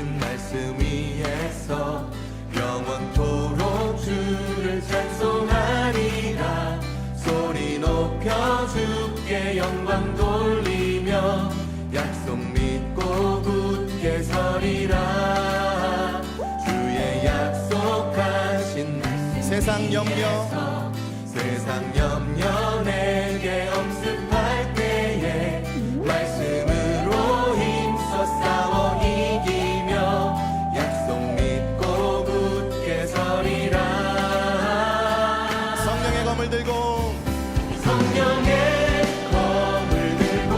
약속하신 말씀 위에서 영원토록 주를 찬송하리라. 소리 높여 주께 영광 돌리며 약속 믿고 굳게 서리라. 주의 약속하신 말씀 세상 염려 내게 엄습할 때에 말씀으로 힘써 싸워 이기며 약속 믿고 굳게 서리라. 성령의 검을 들고 성령의 검을 들고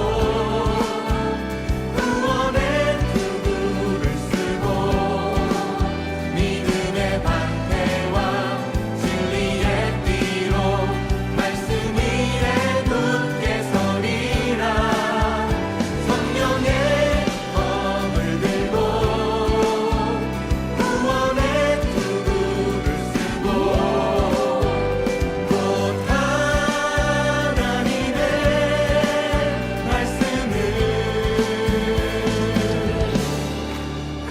구원의 투구를 쓰고 믿음의 방패와 진리의 띠로 말씀 위에 굳게 서리라. 성령의 검을 들고 구원의 투구를 쓰고 곧 하나님의 말씀을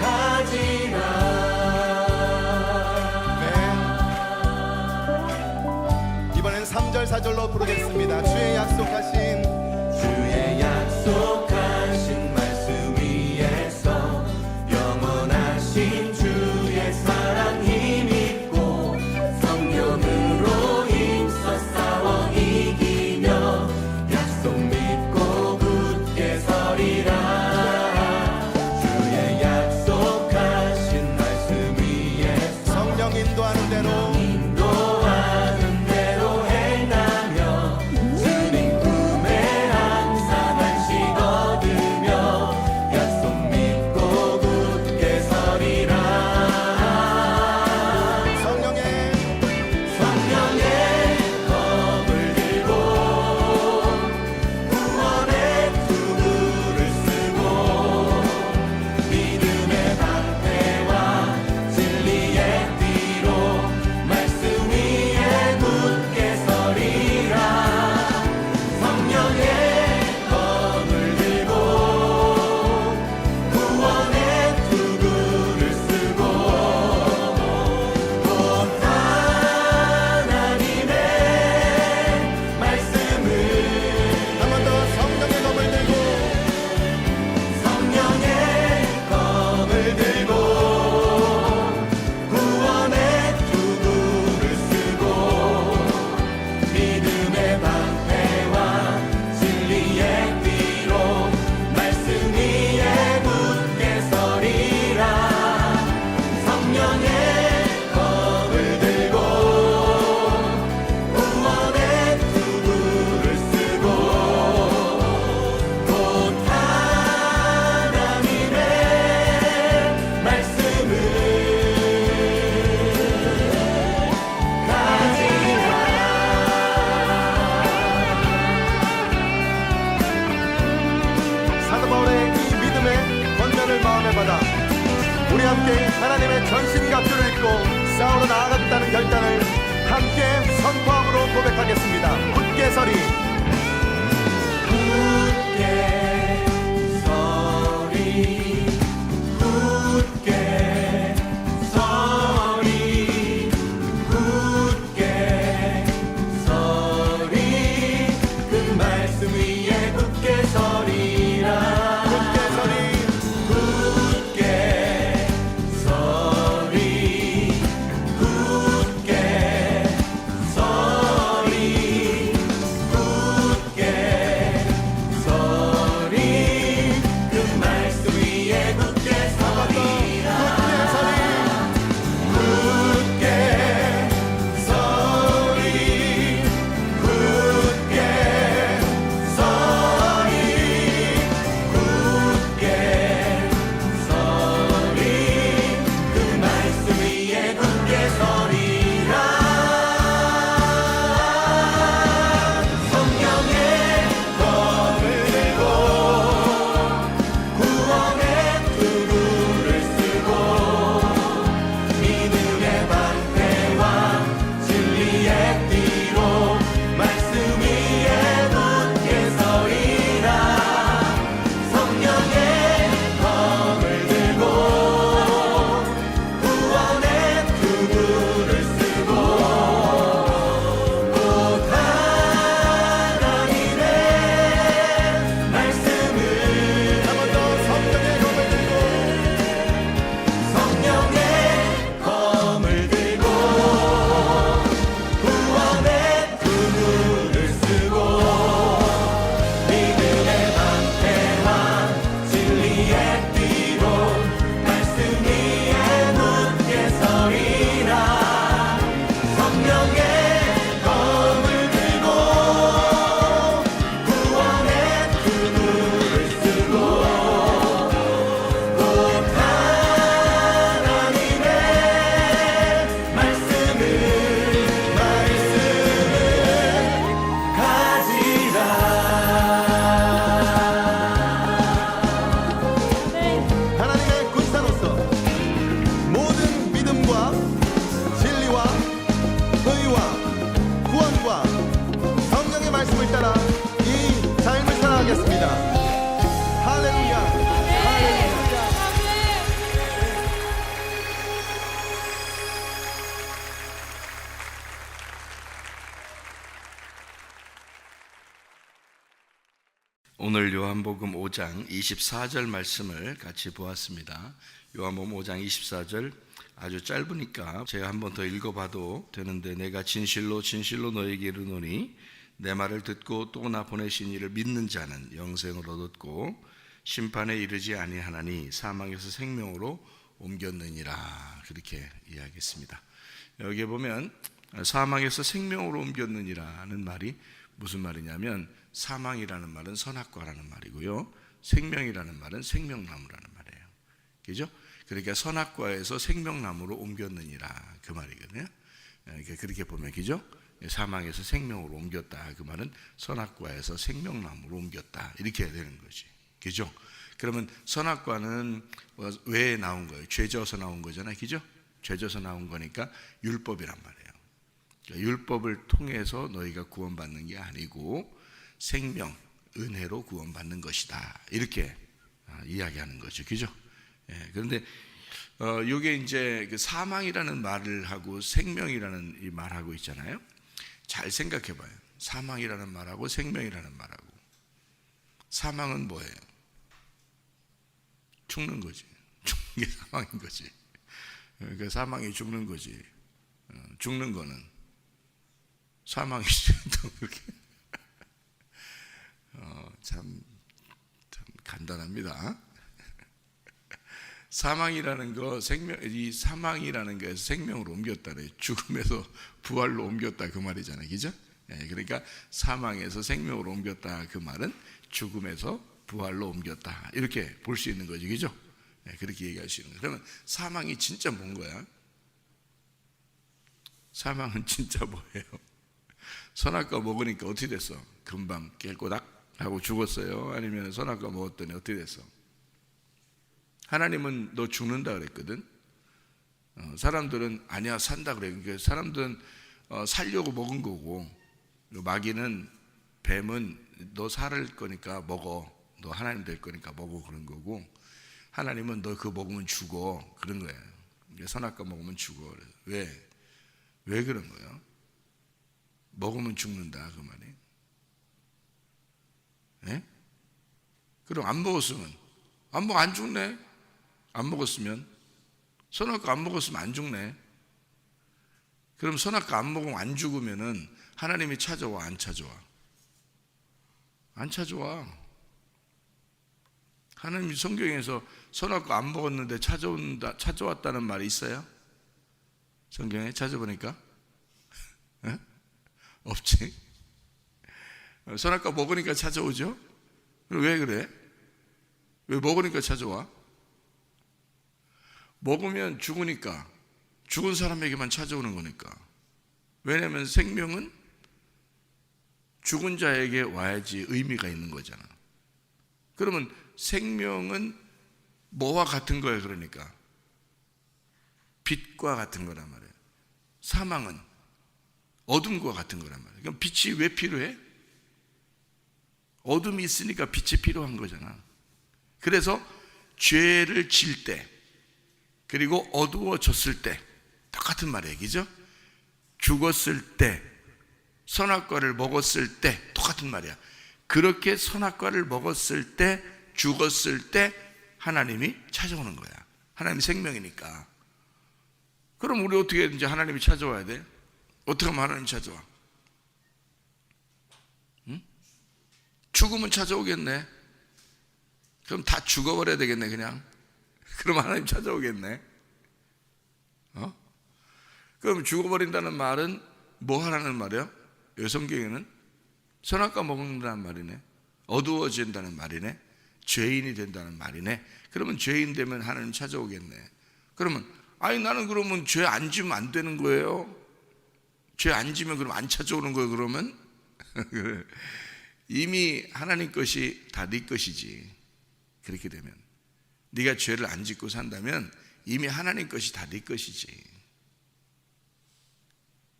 가지라. 이번엔 3절 4절로 부르겠습니다. 주의 약속하신 말씀 위에서 영원하신 주의 사랑 힘입고 성령으로 힘써 싸워 이기며 약속 믿고 굳게 서리라. 주의 약속하신 말씀 위에서 성령 인도하는 대로 인도하는 대로 행하며 주님 품에 항상 안식 얻으며 약속 믿고 굳게 서리라. 성령의 검을 들고 구원의 투구를 쓰고 믿음의 방패와 진리의 띠로 말씀 위에 굳게 서리라. 성령의 검을 들고 구원의 투구를 쓰고 곧 하나님의 말씀을 한 번 더 성령의 검을 들고 성령의 검을 들고 구원의 투구를 쓰고 믿음의 방패와 진리의 띠로 말씀 위에 굳게 서리라. 성령의 검을 들고 구원의 투구를 쓰고 곧 하나님의 말씀을 가지라. 사도 바울의 이 믿음의 권면을 마음에 받아 우리 함께 하나님의 전신갑주를 입고 싸우러 나아가겠다는 결단을 함께 선포함으로 고백하겠습니다. 굳게 서리 굳게 서리 굳게 서리 굳게 서리 그 말씀 위에 굳게 서리라. 굳게 서리 굳게 서리 굳게 오늘 요한복음 5장 24절 말씀을 같이 보았습니다. 요한복음 5장 24절 아주 짧으니까 제가 한 번 더 읽어봐도 되는데, 내가 진실로 진실로 너에게 이르노니 내 말을 듣고 또 나 보내신 이를 믿는 자는 영생을 얻었고 심판에 이르지 아니하나니 사망에서 생명으로 옮겼느니라. 그렇게 이야기했습니다. 여기에 보면 사망에서 생명으로 옮겼느니라는 말이 무슨 말이냐면, 사망이라는 말은 선악과라는 말이고요, 생명이라는 말은 생명나무라는 말이에요. 그죠? 그러니까 선악과에서 생명나무로 옮겼느니라, 그 말이거든요. 그렇게 보면, 그죠? 사망에서 생명으로 옮겼다, 그 말은 선악과에서 생명나무로 옮겼다, 이렇게 해야 되는 거지. 그죠? 그러면 선악과는 왜 나온 거예요? 죄져서 나온 거잖아요. 그죠? 죄져서 나온 거니까 율법이란 말이에요. 그러니까 율법을 통해서 너희가 구원받는 게 아니고 생명, 은혜로 구원받는 것이다, 이렇게 이야기하는 거죠. 그죠? 그런데 이게 이제 그 사망이라는 말을 하고 생명이라는 이 말하고 있잖아요. 잘 생각해 봐요. 사망이라는 말하고 생명이라는 말하고. 사망은 뭐예요? 죽는 거지. 죽는 게 사망인 거지. 그러니까 사망이 죽는 거지. 죽는 거는 사망이지. 그렇게 참 간단합니다. 사망이라는 거, 이 사망이라는 거에서 생명으로 옮겼다네. 죽음에서 부활로 옮겼다, 그 말이잖아요. 그죠? 그러니까 사망에서 생명으로 옮겼다, 그 말은 죽음에서 부활로 옮겼다, 이렇게 볼 수 있는 거죠. 그죠? 그렇게 얘기할 수 있는 거예요. 그러면 사망이 진짜 뭔 거야? 사망은 진짜 뭐예요? 선악과 먹으니까 어떻게 됐어? 금방 깰꼬닥 하고 죽었어요? 아니면 선악과 먹었더니 어떻게 됐어? 하나님은 너 죽는다 그랬거든. 사람들은 아니야 산다 그래. 그러니까 사람들은 살려고 먹은 거고, 마귀는, 뱀은 너 살 거니까 먹어, 너 하나님 될 거니까 먹어, 그런 거고, 하나님은 너 그거 먹으면 죽어, 그런 거예요. 선악과 먹으면 죽어. 왜 그런 거예요? 먹으면 죽는다, 그 말이. 예? 그럼 안 먹었으면 안 죽네. 안 먹었으면, 선악과 안 먹었으면 안 죽네. 그럼 선악과 안 먹으면 안 죽으면은 하나님이 찾아와, 안 찾아와? 안 찾아와. 하나님이 성경에서 선악과 안 먹었는데 찾아왔다는 말이 있어요? 성경에 찾아보니까 없지. 선악과 먹으니까 찾아오죠. 왜 그래? 왜 먹으니까 찾아와? 먹으면 죽으니까, 죽은 사람에게만 찾아오는 거니까. 왜냐하면 생명은 죽은 자에게 와야지 의미가 있는 거잖아. 그러면 생명은 뭐와 같은 거예요? 그러니까 빛과 같은 거란 말이에요. 사망은 어둠과 같은 거란 말이에요. 그럼 빛이 왜 필요해? 어둠이 있으니까 빛이 필요한 거잖아. 그래서 죄를 질 때, 그리고 어두워졌을 때 똑같은 말이에요. 그죠? 죽었을 때, 선악과를 먹었을 때 똑같은 말이야. 그렇게 선악과를 먹었을 때, 죽었을 때 하나님이 찾아오는 거야. 하나님이 생명이니까. 그럼 우리 어떻게 이제 하나님이 찾아와야 돼? 어떻게 하면 하나님이 찾아와? 응? 죽으면 찾아오겠네. 그럼 다 죽어버려야 되겠네, 그냥. 그럼 하나님 찾아오겠네. 그럼 죽어버린다는 말은 뭐 하라는 말이야? 성경에는 선악과 먹는다는 말이네. 어두워진다는 말이네. 죄인이 된다는 말이네. 그러면 죄인 되면 하나님 찾아오겠네. 그러면 나는 그러면 죄 안 지면 안 되는 거예요? 죄 안 지면 그럼 안 찾아오는 거예요, 그러면? 이미 하나님 것이 다 네 것이지. 그렇게 되면 네가 죄를 안 짓고 산다면 이미 하나님 것이 다 네 것이지.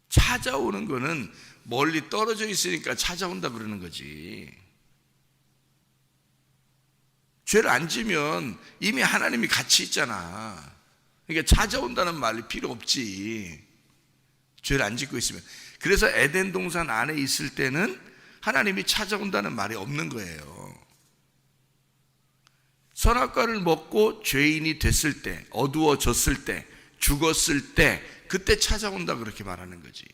찾아오는 거는 멀리 떨어져 있으니까 찾아온다 그러는 거지. 죄를 안 지면 이미 하나님이 같이 있잖아. 그러니까 찾아온다는 말이 필요 없지. 죄를 안 짓고 있으면. 그래서 에덴 동산 안에 있을 때는 하나님이 찾아온다는 말이 없는 거예요. 선악과를 먹고 죄인이 됐을 때, 어두워졌을 때, 죽었을 때, 그때 찾아온다 그렇게 말하는 거지.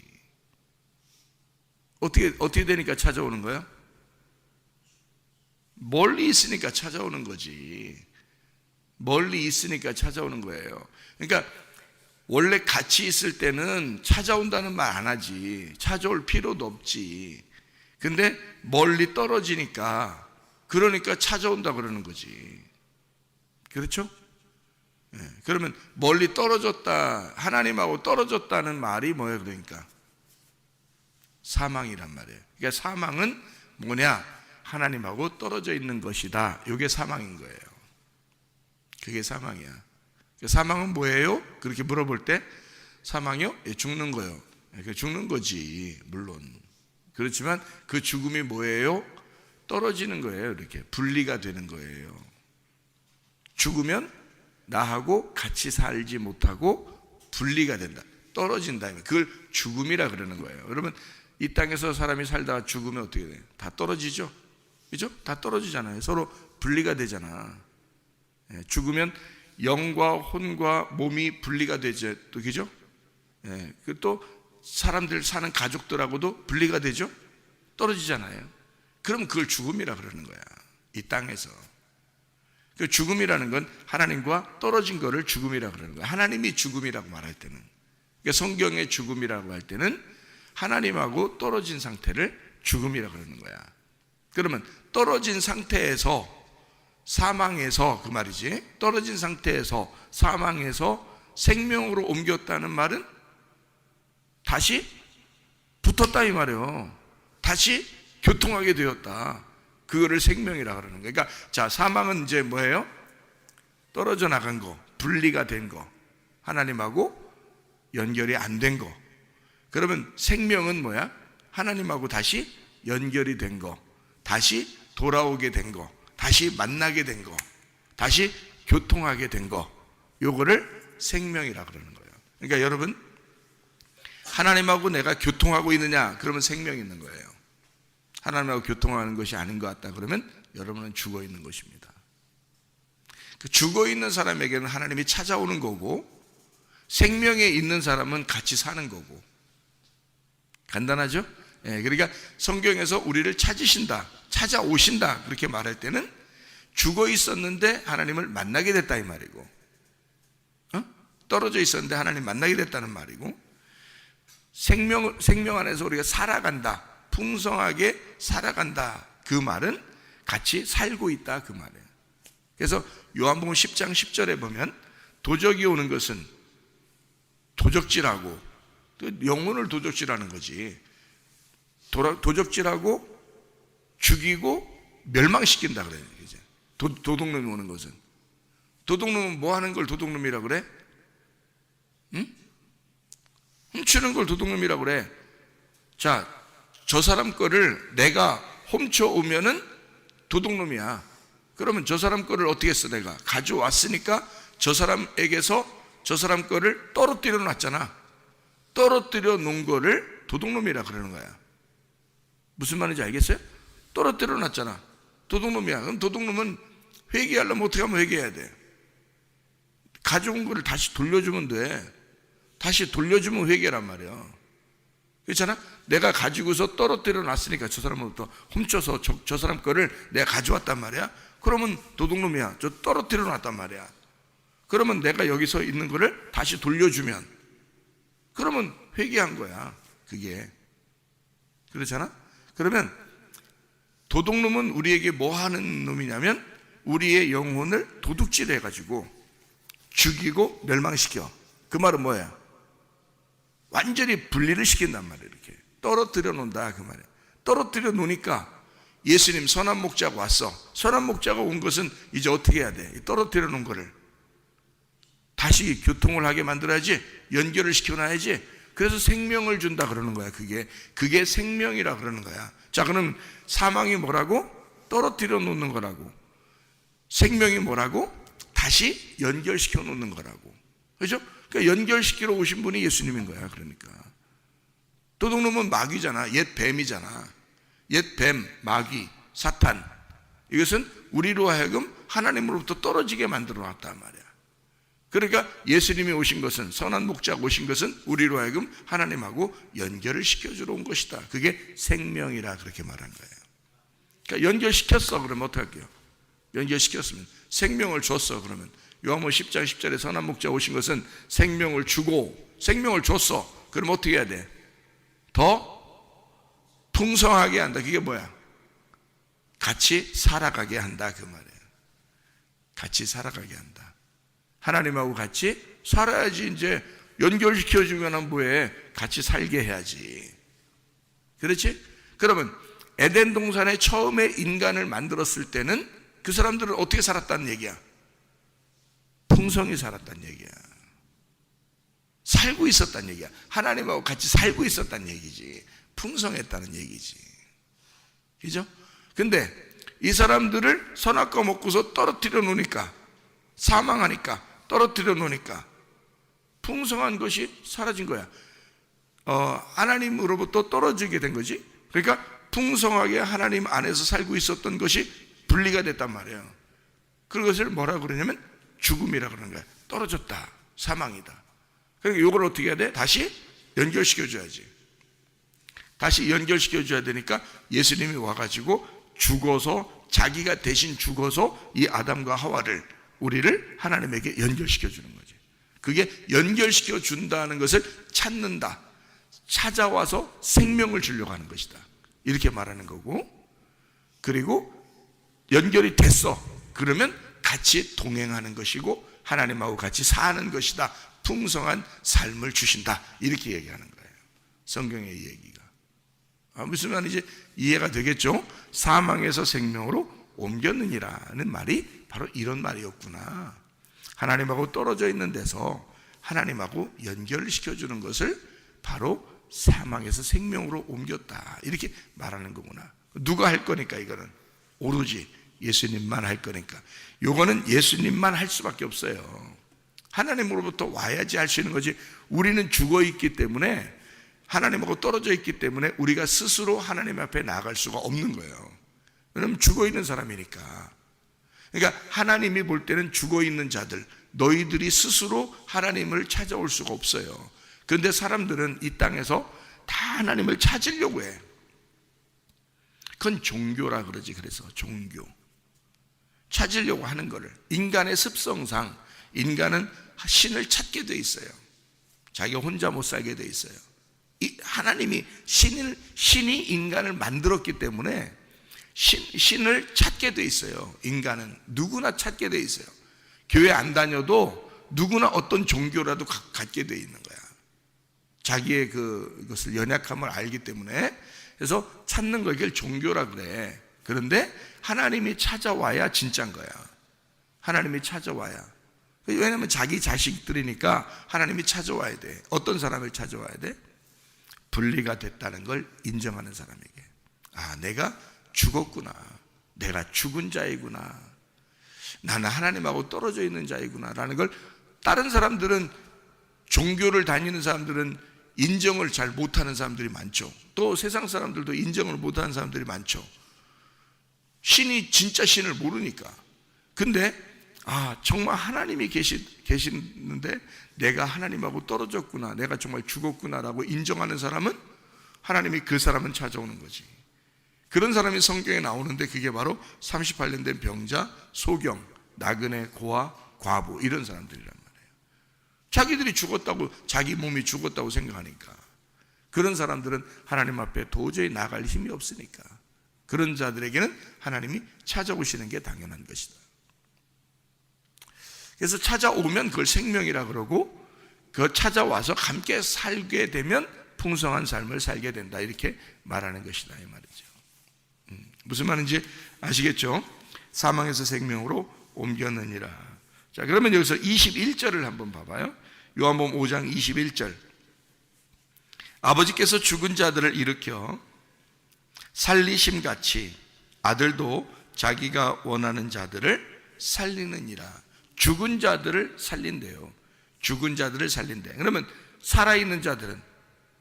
어떻게 되니까 찾아오는 거야? 멀리 있으니까 찾아오는 거지. 멀리 있으니까 찾아오는 거예요. 그러니까 원래 같이 있을 때는 찾아온다는 말 안 하지. 찾아올 필요도 없지. 근데 멀리 떨어지니까, 그러니까 찾아온다 그러는 거지. 그렇죠? 네. 그러면 멀리 떨어졌다, 하나님하고 떨어졌다는 말이 뭐예요? 그러니까 사망이란 말이에요. 그러니까 사망은 뭐냐? 하나님하고 떨어져 있는 것이다. 이게 사망인 거예요. 그게 사망이야. 사망은 뭐예요? 그렇게 물어볼 때 사망이요? 예, 죽는 거예요. 죽는 거지, 물론. 그렇지만 그 죽음이 뭐예요? 떨어지는 거예요. 이렇게 분리가 되는 거예요. 죽으면 나하고 같이 살지 못하고 분리가 된다, 떨어진다. 그걸 죽음이라 그러는 거예요. 여러분, 이 땅에서 사람이 살다가 죽으면 어떻게 돼요? 다 떨어지죠? 그죠? 다 떨어지잖아요. 서로 분리가 되잖아. 죽으면 영과 혼과 몸이 분리가 되죠. 또 그죠? 또 사람들 사는 가족들하고도 분리가 되죠? 떨어지잖아요. 그럼 그걸 죽음이라 그러는 거야. 이 땅에서. 그 죽음이라는 건 하나님과 떨어진 거를 죽음이라 그러는 거야. 하나님이 죽음이라고 말할 때는. 그러니까 성경의 죽음이라고 할 때는 하나님하고 떨어진 상태를 죽음이라 그러는 거야. 그러면 떨어진 상태에서, 사망에서, 그 말이지, 떨어진 상태에서 사망에서 생명으로 옮겼다는 말은 다시 붙었다 이 말이에요. 다시 교통하게 되었다. 그거를 생명이라 그러는 거예요. 그러니까 자, 사망은 이제 뭐예요? 떨어져 나간 거, 분리가 된 거, 하나님하고 연결이 안 된 거. 그러면 생명은 뭐야? 하나님하고 다시 연결이 된 거, 다시 돌아오게 된 거, 다시 만나게 된 거, 다시 교통하게 된 거, 요거를 생명이라 그러는 거예요. 그러니까 여러분, 하나님하고 내가 교통하고 있느냐? 그러면 생명이 있는 거예요. 하나님하고 교통하는 것이 아닌 것 같다 그러면 여러분은 죽어 있는 것입니다. 그 죽어 있는 사람에게는 하나님이 찾아오는 거고, 생명에 있는 사람은 같이 사는 거고. 간단하죠? 그러니까 성경에서 우리를 찾으신다, 찾아오신다 그렇게 말할 때는 죽어 있었는데 하나님을 만나게 됐다 이 말이고, 떨어져 있었는데 하나님 만나게 됐다는 말이고, 생명 안에서 우리가 살아간다, 풍성하게 살아간다, 그 말은 같이 살고 있다 그 말이에요. 그래서 요한복음 10장 10절에 보면 도적이 오는 것은 도적질하고, 영혼을 도적질하는 거지. 도적질하고 죽이고 멸망시킨다 그래요. 이제 도둑놈이 오는 것은. 도둑놈은 뭐 하는 걸 도둑놈이라 그래? 응? 훔치는 걸 도둑놈이라 그래. 자, 저 사람 거를 내가 훔쳐오면은 도둑놈이야. 그러면 저 사람 거를 어떻게 했어? 내가 가져왔으니까 저 사람에게서 저 사람 거를 떨어뜨려 놨잖아. 떨어뜨려 놓은 거를 도둑놈이라 그러는 거야. 무슨 말인지 알겠어요? 떨어뜨려 놨잖아. 도둑놈이야. 그럼 도둑놈은 회개하려면 어떻게 하면 회개해야 돼? 가져온 거를 다시 돌려주면 돼. 다시 돌려주면 회개란 말이야. 그렇잖아? 내가 가지고서 떨어뜨려 놨으니까 저 사람으로부터 훔쳐서 저 사람 거를 내가 가져왔단 말이야. 그러면 도둑놈이야. 저 떨어뜨려 놨단 말이야. 그러면 내가 여기서 있는 거를 다시 돌려주면, 그러면 회개한 거야. 그게. 그렇잖아? 그러면 도둑놈은 우리에게 뭐 하는 놈이냐면 우리의 영혼을 도둑질해 가지고 죽이고 멸망시켜. 그 말은 뭐야? 완전히 분리를 시킨단 말이에요. 이렇게 떨어뜨려 놓는다 그 말이에요. 떨어뜨려 놓으니까 예수님 선한 목자가 왔어. 선한 목자가 온 것은 이제 어떻게 해야 돼? 떨어뜨려 놓은 거를 다시 교통을 하게 만들어야지, 연결을 시켜놔야지. 그래서 생명을 준다 그러는 거야. 그게 생명이라 그러는 거야. 자, 그럼 사망이 뭐라고? 떨어뜨려 놓는 거라고. 생명이 뭐라고? 다시 연결시켜 놓는 거라고. 그렇죠? 그러니까 연결시키러 오신 분이 예수님인 거야. 그러니까 도둑놈은 마귀잖아. 옛 뱀이잖아. 옛 뱀, 마귀, 사탄. 이것은 우리로 하여금 하나님으로부터 떨어지게 만들어 놨단 말이야. 그러니까 예수님이 오신 것은, 선한 목자가 오신 것은 우리로 하여금 하나님하고 연결을 시켜주러 온 것이다. 그게 생명이라 그렇게 말한 거예요. 그러니까 연결시켰어. 그러면 어떻게 할게요? 연결시켰으면, 생명을 줬어. 그러면 요한복음 10장 10절에 선한 목자 오신 것은 생명을 주고, 생명을 줬어. 그럼 어떻게 해야 돼? 더 풍성하게 한다. 그게 뭐야? 같이 살아가게 한다. 그 말이에요. 같이 살아가게 한다. 하나님하고 같이 살아야지. 이제 연결시켜주면 뭐해? 같이 살게 해야지. 그렇지? 그러면 에덴 동산에 처음에 인간을 만들었을 때는 그 사람들은 어떻게 살았다는 얘기야? 풍성히 살았다는 얘기야. 살고 있었다는 얘기야. 하나님하고 같이 살고 있었다는 얘기지. 풍성했다는 얘기지. 그죠? 근데 이 사람들을 선악과 먹고서 떨어뜨려 놓으니까, 사망하니까, 떨어뜨려 놓으니까 풍성한 것이 사라진 거야. 하나님으로부터 떨어지게 된 거지. 그러니까 풍성하게 하나님 안에서 살고 있었던 것이 분리가 됐단 말이에요. 그것을 뭐라 그러냐면 죽음이라 그러는 거야. 떨어졌다. 사망이다. 그러니까 이걸 어떻게 해야 돼? 다시 연결시켜줘야지. 다시 연결시켜줘야 되니까 예수님이 와가지고 죽어서, 자기가 대신 죽어서 이 아담과 하와를, 우리를 하나님에게 연결시켜주는 거지. 그게 연결시켜준다는 것을 찾는다. 찾아와서 생명을 주려고 하는 것이다. 이렇게 말하는 거고, 그리고 연결이 됐어. 그러면 같이 동행하는 것이고 하나님하고 같이 사는 것이다. 풍성한 삶을 주신다. 이렇게 얘기하는 거예요. 성경의 이 얘기가. 무슨 말인지 이해가 되겠죠? 사망에서 생명으로 옮겼느니라는 말이 바로 이런 말이었구나. 하나님하고 떨어져 있는 데서 하나님하고 연결시켜주는 것을 바로 사망에서 생명으로 옮겼다. 이렇게 말하는 거구나. 누가 할 거니까 이거는 오로지 예수님만 할 거니까. 요거는 예수님만 할 수밖에 없어요. 하나님으로부터 와야지 할 수 있는 거지. 우리는 죽어 있기 때문에, 하나님하고 떨어져 있기 때문에 우리가 스스로 하나님 앞에 나아갈 수가 없는 거예요. 왜냐하면 죽어 있는 사람이니까. 그러니까 하나님이 볼 때는 죽어 있는 자들, 너희들이 스스로 하나님을 찾아올 수가 없어요. 그런데 사람들은 이 땅에서 다 하나님을 찾으려고 해. 그건 종교라 그러지. 그래서 종교, 찾으려고 하는 거를, 인간의 습성상 인간은 신을 찾게 돼 있어요. 자기가 혼자 못 살게 돼 있어요. 하나님이 신이 인간을 만들었기 때문에 신을 찾게 돼 있어요. 인간은 누구나 찾게 돼 있어요. 교회 안 다녀도 누구나 어떤 종교라도 갖게 돼 있는 거야. 자기의 그것을 연약함을 알기 때문에. 그래서 찾는 거, 이걸 종교라 그래. 그런데 하나님이 찾아와야 진짜인 거야. 하나님이 찾아와야. 왜냐하면 자기 자식들이니까 하나님이 찾아와야 돼. 어떤 사람을 찾아와야 돼? 분리가 됐다는 걸 인정하는 사람에게. 아, 내가 죽었구나. 내가 죽은 자이구나. 나는 하나님하고 떨어져 있는 자이구나 라는 걸, 다른 사람들은, 종교를 다니는 사람들은 인정을 잘 못하는 사람들이 많죠. 또 세상 사람들도 인정을 못하는 사람들이 많죠. 신이, 진짜 신을 모르니까. 근데 정말 하나님이 계시는데 내가 하나님하고 떨어졌구나, 내가 정말 죽었구나라고 인정하는 사람은, 하나님이 그 사람은 찾아오는 거지. 그런 사람이 성경에 나오는데 그게 바로 38년 된 병자, 소경, 나그네, 고아, 과부, 이런 사람들이란 말이에요. 자기들이 죽었다고, 자기 몸이 죽었다고 생각하니까. 그런 사람들은 하나님 앞에 도저히 나갈 힘이 없으니까 그런 자들에게는 하나님이 찾아오시는 게 당연한 것이다. 그래서 찾아오면 그걸 생명이라 그러고, 그 찾아와서 함께 살게 되면 풍성한 삶을 살게 된다. 이렇게 말하는 것이다 이 말이죠. 무슨 말인지 아시겠죠? 사망에서 생명으로 옮겼느니라. 자, 그러면 여기서 21절을 한번 봐봐요. 요한복음 5장 21절. 아버지께서 죽은 자들을 일으켜 살리심같이 아들도 자기가 원하는 자들을 살리느니라. 죽은 자들을 살린대요. 죽은 자들을 살린대. 그러면 살아있는 자들은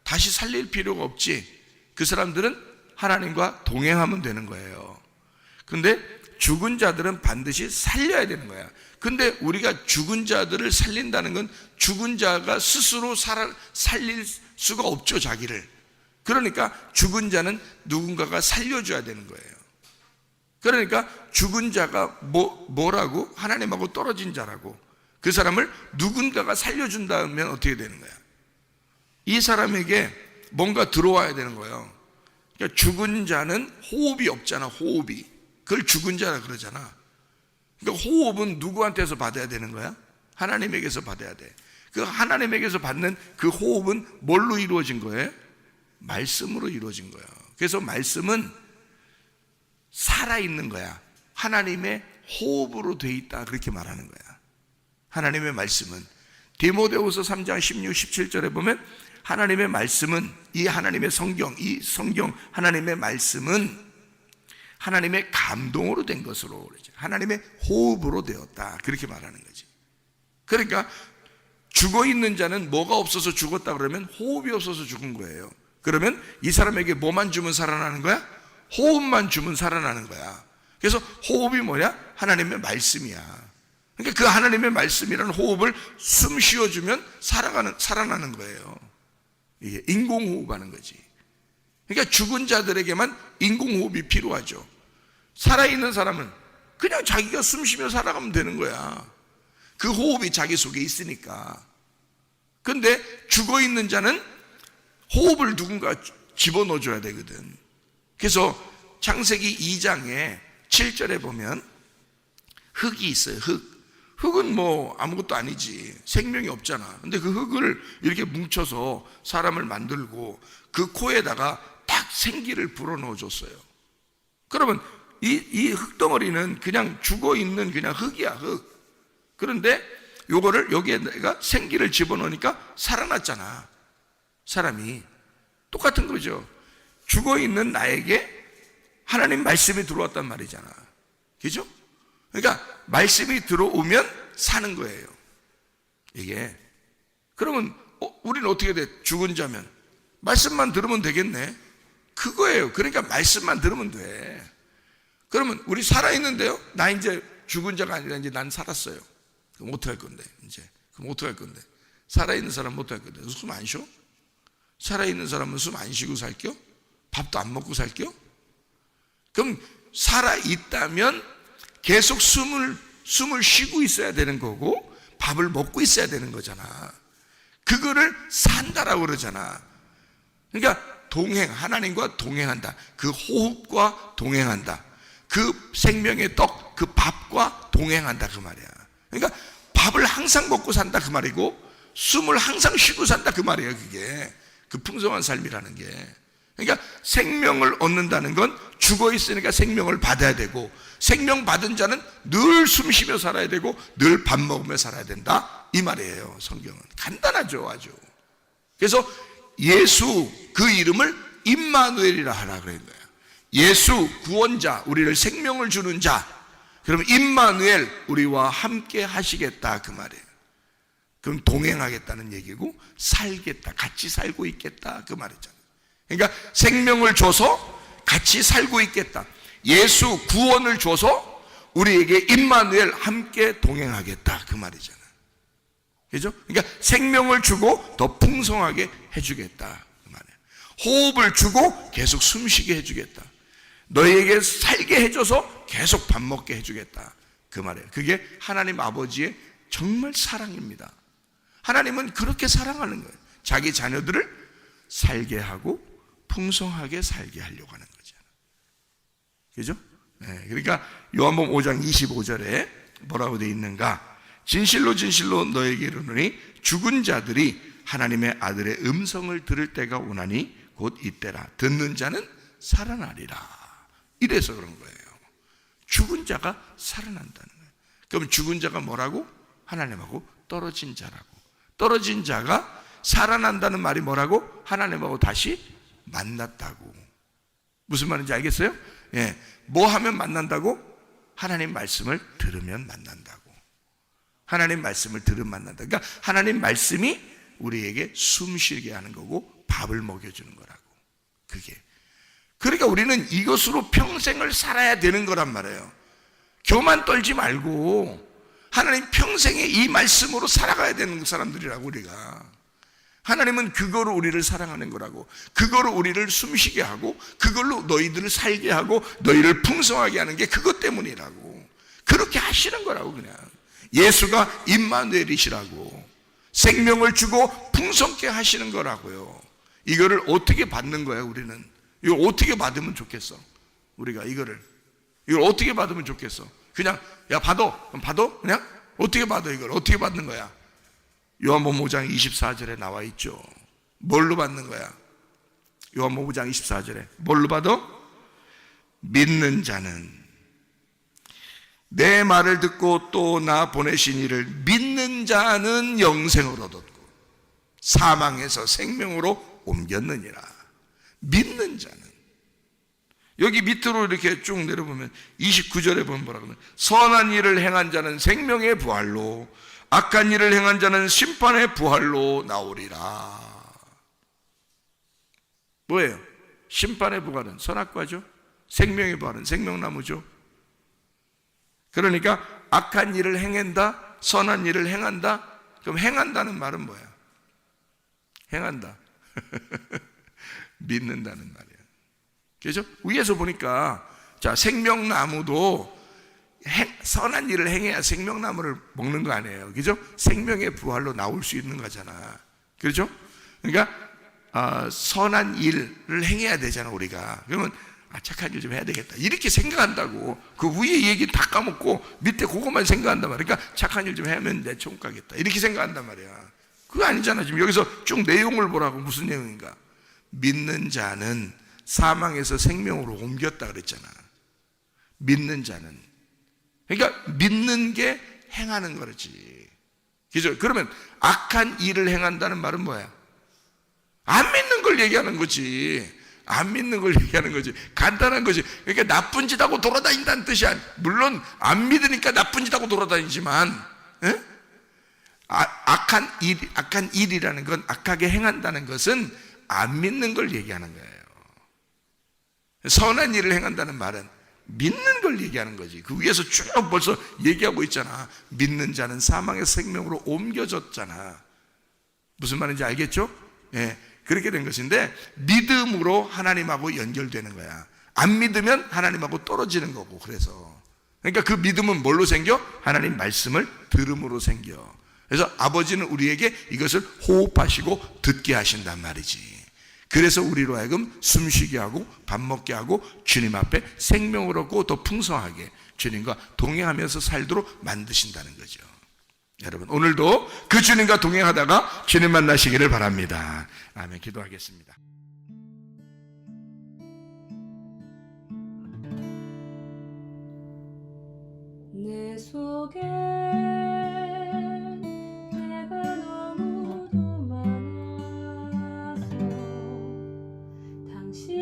다시 살릴 필요가 없지. 그 사람들은 하나님과 동행하면 되는 거예요. 그런데 죽은 자들은 반드시 살려야 되는 거야. 근데 우리가 죽은 자들을 살린다는 건 죽은 자가 스스로 살릴 수가 없죠, 자기를. 그러니까 죽은 자는 누군가가 살려줘야 되는 거예요. 그러니까 죽은 자가 뭐라고? 하나님하고 떨어진 자라고. 그 사람을 누군가가 살려준다면 어떻게 되는 거야? 이 사람에게 뭔가 들어와야 되는 거예요. 그러니까 죽은 자는 호흡이 없잖아, 호흡이. 그걸 죽은 자라 그러잖아. 그러니까 호흡은 누구한테서 받아야 되는 거야? 하나님에게서 받아야 돼. 그 하나님에게서 받는 그 호흡은 뭘로 이루어진 거예요? 말씀으로 이루어진 거예요. 그래서 말씀은 살아있는 거야. 하나님의 호흡으로 돼 있다, 그렇게 말하는 거야. 하나님의 말씀은 디모데후서 3장 16, 17절에 보면 하나님의 말씀은, 이 하나님의 성경, 이 성경 하나님의 말씀은 하나님의 감동으로 된 것으로, 하나님의 호흡으로 되었다, 그렇게 말하는 거지. 그러니까 죽어있는 자는 뭐가 없어서 죽었다 그러면 호흡이 없어서 죽은 거예요. 그러면 이 사람에게 뭐만 주면 살아나는 거야? 호흡만 주면 살아나는 거야. 그래서 호흡이 뭐냐? 하나님의 말씀이야. 그러니까 그 하나님의 말씀이라는 호흡을 숨 쉬어주면 살아나는 거예요. 이게 인공호흡하는 거지. 그러니까 죽은 자들에게만 인공호흡이 필요하죠. 살아있는 사람은 그냥 자기가 숨 쉬며 살아가면 되는 거야. 그 호흡이 자기 속에 있으니까. 근데 죽어있는 자는 호흡을 누군가 집어넣어줘야 되거든. 그래서 창세기 2장에 7절에 보면 흙이 있어요. 흙은 뭐 아무것도 아니지, 생명이 없잖아. 근데 그 흙을 이렇게 뭉쳐서 사람을 만들고 그 코에다가 딱 생기를 불어넣어 줬어요. 그러면 이 흙덩어리는 그냥 죽어있는 그냥 흙이야, 흙. 그런데 요거를 여기에 내가 생기를 집어넣으니까 살아났잖아. 사람이 똑같은 거죠. 죽어있는 나에게 하나님 말씀이 들어왔단 말이잖아. 그죠? 그러니까 말씀이 들어오면 사는 거예요, 이게. 그러면 우리는 어떻게 돼? 죽은 자면 말씀만 들으면 되겠네, 그거예요. 그러니까 말씀만 들으면 돼. 그러면 우리 살아있는데요, 나 이제 죽은 자가 아니라 이제 난 살았어요. 그럼 어떡할 건데? 이제 그럼 어떡할 건데? 살아있는 사람은 어떡할 건데? 숨 안 쉬어? 살아있는 사람은 숨 안 쉬고 살겨? 밥도 안 먹고 살겨? 그럼 살아있다면 계속 숨을 쉬고 있어야 되는 거고 밥을 먹고 있어야 되는 거잖아. 그거를 산다라고 그러잖아. 그러니까 하나님과 동행한다. 그 호흡과 동행한다. 그 생명의 떡, 그 밥과 동행한다, 그 말이야. 그러니까 밥을 항상 먹고 산다, 그 말이고 숨을 항상 쉬고 산다, 그 말이에요. 그게 그 풍성한 삶이라는 게. 그러니까 생명을 얻는다는 건 죽어 있으니까 생명을 받아야 되고, 생명 받은 자는 늘 숨 쉬며 살아야 되고 늘 밥 먹으며 살아야 된다, 이 말이에요. 성경은 간단하죠, 아주. 그래서 예수, 그 이름을 임마누엘이라 하라 그런 거예요. 예수 구원자, 우리를 생명을 주는 자. 그러면 임마누엘, 우리와 함께 하시겠다, 그 말이에요. 그럼 동행하겠다는 얘기고 살겠다, 같이 살고 있겠다, 그 말이잖아요. 그러니까 생명을 줘서 같이 살고 있겠다. 예수 구원을 줘서 우리에게 임마누엘, 함께 동행하겠다, 그 말이잖아요. 그죠? 그러니까 생명을 주고 더 풍성하게 해주겠다, 그 말이에요. 호흡을 주고 계속 숨쉬게 해주겠다. 너희에게 살게 해줘서 계속 밥 먹게 해주겠다, 그 말이에요. 그게 하나님 아버지의 정말 사랑입니다. 하나님은 그렇게 사랑하는 거예요. 자기 자녀들을 살게 하고 풍성하게 살게 하려고 하는 거잖아요. 그죠? 네, 그러니까 요한복음 5장 25절에 뭐라고 되어 있는가? 진실로 진실로 너에게 이르노니 죽은 자들이 하나님의 아들의 음성을 들을 때가 오나니 곧 이때라. 듣는 자는 살아나리라. 이래서 그런 거예요. 죽은 자가 살아난다는 거예요. 그럼 죽은 자가 뭐라고? 하나님하고 떨어진 자라고. 떨어진 자가 살아난다는 말이 뭐라고? 하나님하고 다시 만났다고. 무슨 말인지 알겠어요? 예. 뭐 하면 만난다고? 하나님 말씀을 들으면 만난다고. 하나님 말씀을 들으면 만난다. 그러니까 하나님 말씀이 우리에게 숨 쉬게 하는 거고 밥을 먹여주는 거라고. 그게. 그러니까 우리는 이것으로 평생을 살아야 되는 거란 말이에요. 교만 떨지 말고 하나님 평생에 이 말씀으로 살아가야 되는 사람들이라고. 우리가 하나님은 그거로 우리를 사랑하는 거라고. 그거로 우리를 숨쉬게 하고 그걸로 너희들을 살게 하고 너희를 풍성하게 하는 게 그것 때문이라고. 그렇게 하시는 거라고. 그냥 예수가 임마누엘이시라고. 생명을 주고 풍성케 하시는 거라고요. 이거를 어떻게 받는 거야? 우리는 이걸 어떻게 받으면 좋겠어? 우리가 이걸 어떻게 받으면 좋겠어? 그냥 야 받아. 그럼 받아? 그냥 어떻게 받아? 이걸 어떻게 받는 거야? 요한복음 5장 24절에 나와 있죠. 뭘로 받는 거야? 요한복음 5장 24절에 뭘로 받아? 믿는 자는 내 말을 듣고 또 나 보내신 이를 믿는 자는 영생을 얻었고 사망에서 생명으로 옮겼느니라. 믿는 자는. 여기 밑으로 이렇게 쭉 내려보면 29절에 보면 뭐라 그러면 선한 일을 행한 자는 생명의 부활로 악한 일을 행한 자는 심판의 부활로 나오리라. 뭐예요? 심판의 부활은 선악과죠. 생명의 부활은 생명나무죠. 그러니까 악한 일을 행한다, 선한 일을 행한다. 그럼 행한다는 말은 뭐야? 행한다. 믿는다는 말이야. 그죠? 위에서 보니까 자, 생명나무도 선한 일을 행해야 생명나무를 먹는 거 아니에요. 그죠? 생명의 부활로 나올 수 있는 거잖아. 그렇죠? 그러니까 선한 일을 행해야 되잖아, 우리가. 그러면 착한 일 좀 해야 되겠다 이렇게 생각한다고. 그 위에 얘기 다 까먹고 밑에 그것만 생각한단 말이야. 그러니까 착한 일 좀 하면 내 천국 가겠다 이렇게 생각한단 말이야. 그거 아니잖아. 지금 여기서 쭉 내용을 보라고. 무슨 내용인가? 믿는 자는 사망에서 생명으로 옮겼다 그랬잖아. 믿는 자는. 그러니까 믿는 게 행하는 거지. 그죠? 그러면 악한 일을 행한다는 말은 뭐야? 안 믿는 걸 얘기하는 거지. 안 믿는 걸 얘기하는 거지. 간단한 거지. 그러니까 나쁜 짓 하고 돌아다닌다는 뜻이 아니야. 물론 안 믿으니까 나쁜 짓 하고 돌아다니지만 악한 일이라는 건, 악하게 행한다는 것은 안 믿는 걸 얘기하는 거예요. 선한 일을 행한다는 말은 믿는 걸 얘기하는 거지. 그 위에서 쭉 벌써 얘기하고 있잖아. 믿는 자는 사망의 생명으로 옮겨졌잖아. 무슨 말인지 알겠죠? 예, 그렇게 된 것인데 믿음으로 하나님하고 연결되는 거야. 안 믿으면 하나님하고 떨어지는 거고. 그래서 그러니까 그 믿음은 뭘로 생겨? 하나님 말씀을 들음으로 생겨. 그래서 아버지는 우리에게 이것을 호흡하시고 듣게 하신단 말이지. 그래서 우리로 하여금 숨쉬게 하고 밥 먹게 하고 주님 앞에 생명을 얻고 더 풍성하게 주님과 동행하면서 살도록 만드신다는 거죠. 여러분, 오늘도 그 주님과 동행하다가 주님 만나시기를 바랍니다. 아멘. 기도하겠습니다. 내 속에 내가 너무도 많아서 당신